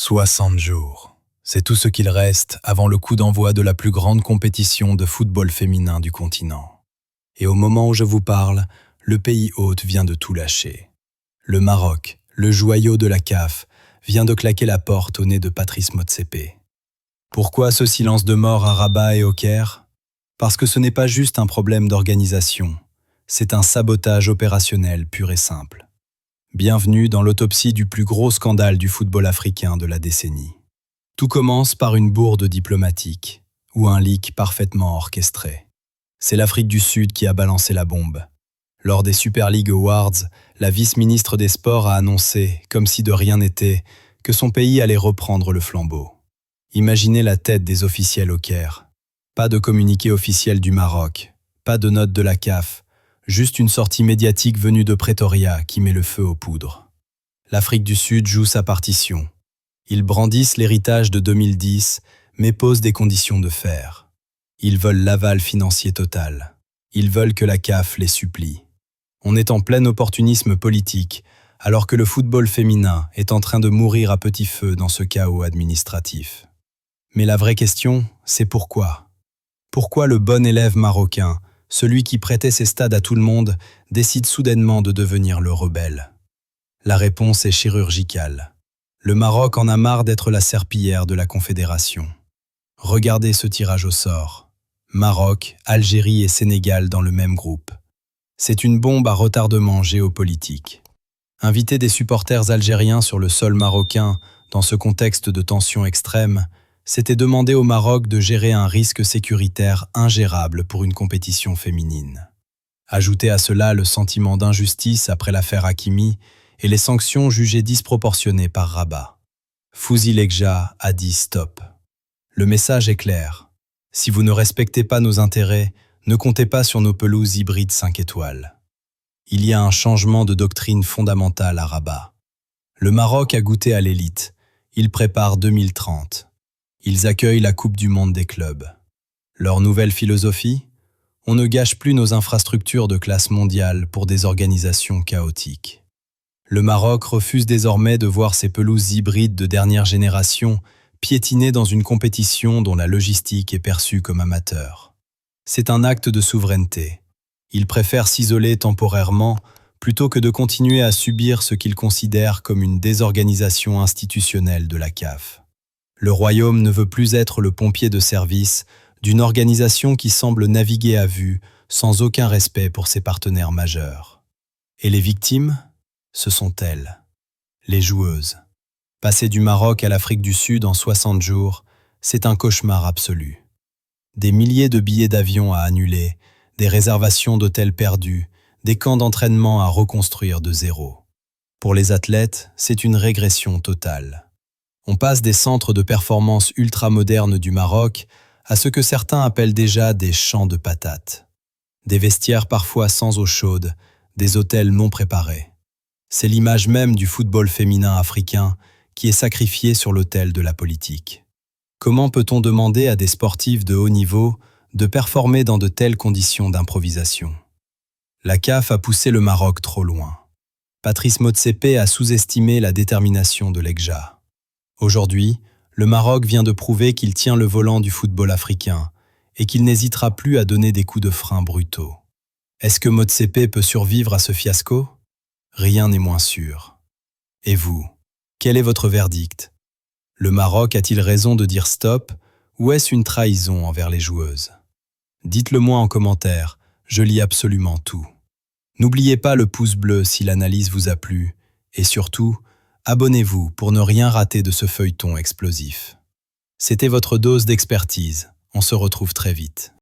60 jours. C'est tout ce qu'il reste avant le coup d'envoi de la plus grande compétition de football féminin du continent. Et au moment où je vous parle, le pays hôte vient de tout lâcher. Le Maroc, le joyau de la CAF, vient de claquer la porte au nez de Patrice Motsepe. Pourquoi ce silence de mort à Rabat et au Caire? Parce que ce n'est pas juste un problème d'organisation, c'est un sabotage opérationnel pur et simple. Bienvenue dans l'autopsie du plus gros scandale du football africain de la décennie. Tout commence par une bourde diplomatique, ou un leak parfaitement orchestré. C'est l'Afrique du Sud qui a balancé la bombe. Lors des Super League Awards, la vice-ministre des Sports a annoncé, comme si de rien n'était, que son pays allait reprendre le flambeau. Imaginez la tête des officiels au Caire. Pas de communiqué officiel du Maroc, pas de note de la CAF, juste une sortie médiatique venue de Pretoria qui met le feu aux poudres. L'Afrique du Sud joue sa partition. Ils brandissent l'héritage de 2010, mais posent des conditions de fer. Ils veulent l'aval financier total. Ils veulent que la CAF les supplie. On est en plein opportunisme politique, alors que le football féminin est en train de mourir à petit feu dans ce chaos administratif. Mais la vraie question, c'est pourquoi? Pourquoi le bon élève marocain, celui qui prêtait ses stades à tout le monde, décide soudainement de devenir le rebelle? La réponse est chirurgicale. Le Maroc en a marre d'être la serpillière de la Confédération. Regardez ce tirage au sort. Maroc, Algérie et Sénégal dans le même groupe. C'est une bombe à retardement géopolitique. Inviter des supporters algériens sur le sol marocain dans ce contexte de tension extrême, c'était demander au Maroc de gérer un risque sécuritaire ingérable pour une compétition féminine. Ajoutez à cela le sentiment d'injustice après l'affaire Hakimi et les sanctions jugées disproportionnées par Rabat. Fouzi Lekja a dit stop. Le message est clair. Si vous ne respectez pas nos intérêts, ne comptez pas sur nos pelouses hybrides 5 étoiles. Il y a un changement de doctrine fondamentale à Rabat. Le Maroc a goûté à l'élite. Il prépare 2030. Ils accueillent la Coupe du Monde des clubs. Leur nouvelle philosophie? On ne gâche plus nos infrastructures de classe mondiale pour des organisations chaotiques. Le Maroc refuse désormais de voir ses pelouses hybrides de dernière génération piétiner dans une compétition dont la logistique est perçue comme amateur. C'est un acte de souveraineté. Ils préfèrent s'isoler temporairement plutôt que de continuer à subir ce qu'ils considèrent comme une désorganisation institutionnelle de la CAF. Le Royaume ne veut plus être le pompier de service d'une organisation qui semble naviguer à vue sans aucun respect pour ses partenaires majeurs. Et les victimes? Ce sont elles, les joueuses. Passer du Maroc à l'Afrique du Sud en 60 jours, c'est un cauchemar absolu. Des milliers de billets d'avion à annuler, des réservations d'hôtels perdus, des camps d'entraînement à reconstruire de zéro. Pour les athlètes, c'est une régression totale. On passe des centres de performance ultramodernes du Maroc à ce que certains appellent déjà des champs de patates. Des vestiaires parfois sans eau chaude, des hôtels non préparés. C'est l'image même du football féminin africain qui est sacrifié sur l'autel de la politique. Comment peut-on demander à des sportifs de haut niveau de performer dans de telles conditions d'improvisation? La CAF a poussé le Maroc trop loin. Patrice Motsepe a sous-estimé la détermination de Lekja. Aujourd'hui, le Maroc vient de prouver qu'il tient le volant du football africain et qu'il n'hésitera plus à donner des coups de frein brutaux. Est-ce que Motsepe peut survivre à ce fiasco? Rien n'est moins sûr. Et vous, quel est votre verdict? Le Maroc a-t-il raison de dire stop ou est-ce une trahison envers les joueuses? Dites-le moi en commentaire, je lis absolument tout. N'oubliez pas le pouce bleu si l'analyse vous a plu et surtout, abonnez-vous pour ne rien rater de ce feuilleton explosif. C'était votre dose d'expertise, on se retrouve très vite.